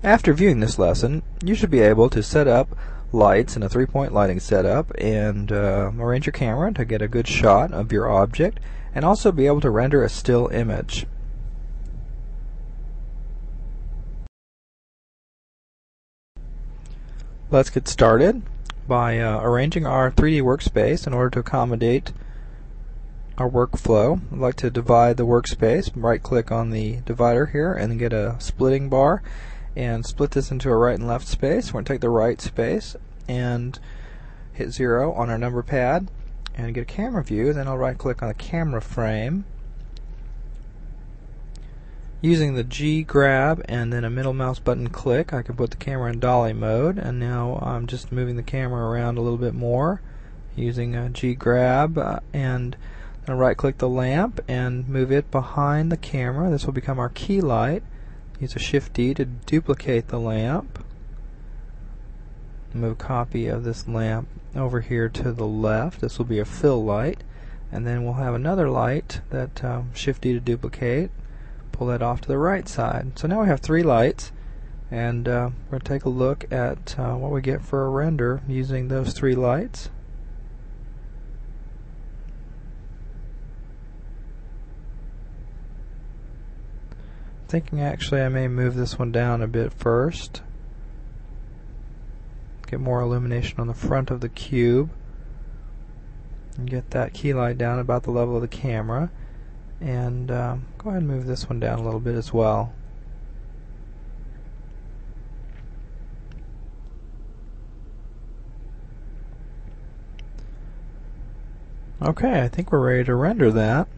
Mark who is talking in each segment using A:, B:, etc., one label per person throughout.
A: After viewing this lesson, you should be able to set up lights in a three-point lighting setup and arrange your camera to get a good shot of your object, and also be able to render a still image. Let's get started by arranging our 3D workspace in order to accommodate our workflow. I'd like to divide the workspace. Right click on the divider here and get a splitting bar and split this into a right and left space. We're going to take the right space and hit 0 on our number pad and get a camera view. Then I'll right click on the camera frame. Using the G grab and then a middle mouse button click, I can put the camera in dolly mode, and now I'm just moving the camera around a little bit more using a G grab and then right click the lamp and move it behind the camera. This will become our key light. Use a Shift D to duplicate the lamp. Move a copy of this lamp over here to the left. This will be a fill light, and then we'll have another light that Shift D to duplicate. Pull that off to the right side. So now we have 3 lights, and we're going to take a look at what we get for a render using those 3 lights. Thinking actually I may move this one down a bit first. Get more illumination on the front of the cube and get that key light down about the level of the camera, and go ahead and move this one down a little bit as well. Okay, I think we're ready to render that.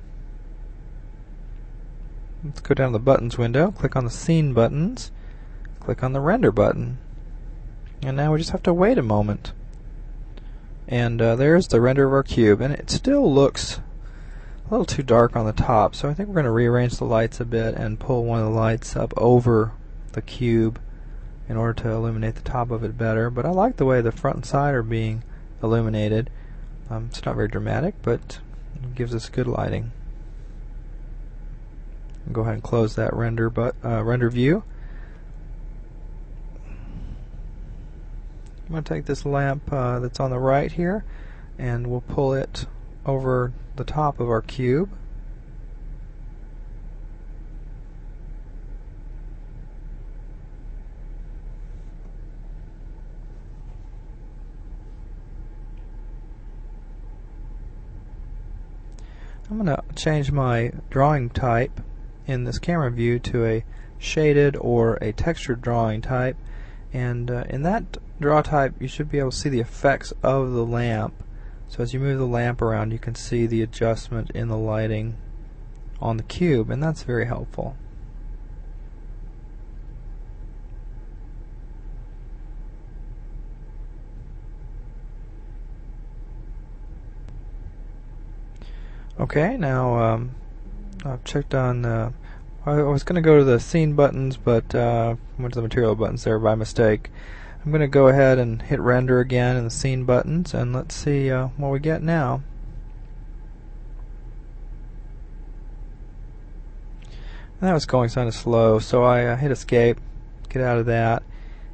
A: Let's go down to the buttons window, click on the scene buttons, click on the render button, and now we just have to wait a moment. And there's the render of our cube, and it still looks a little too dark on the top, so I think we're going to rearrange the lights a bit and pull one of the lights up over the cube in order to illuminate the top of it better. But I like the way the front and side are being illuminated. It's not very dramatic, but it gives us good lighting. Go ahead and close that render view. I'm going to take this lamp that's on the right here, and we'll pull it over the top of our cube. I'm going to change my drawing type in this camera view to a shaded or a textured drawing type, and in that draw type you should be able to see the effects of the lamp. So as you move the lamp around, you can see the adjustment in the lighting on the cube, and that's very helpful. Okay, now I've checked on I was going to go to the scene buttons, but went to the material buttons there by mistake. I'm going to go ahead and hit render again in the scene buttons, and let's see what we get now. And that was going kind of slow, so I hit escape, get out of that,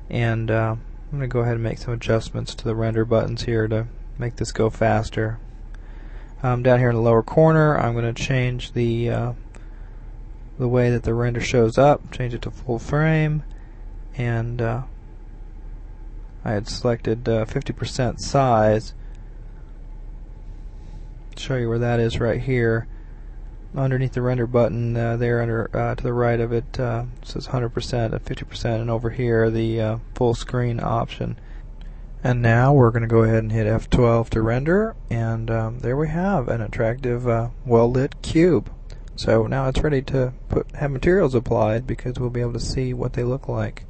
A: and I'm going to go ahead and make some adjustments to the render buttons here to make this go faster. Down here in the lower corner, I'm going to change the way that the render shows up, change it to full frame, and I had selected 50% size. Show you where that is right here. Underneath the render button there under to the right of it says 100% at 50%, and over here the full screen option. And now we're going to go ahead and hit F12 to render, and there we have an attractive well-lit cube. So now it's ready to have materials applied, because we'll be able to see what they look like.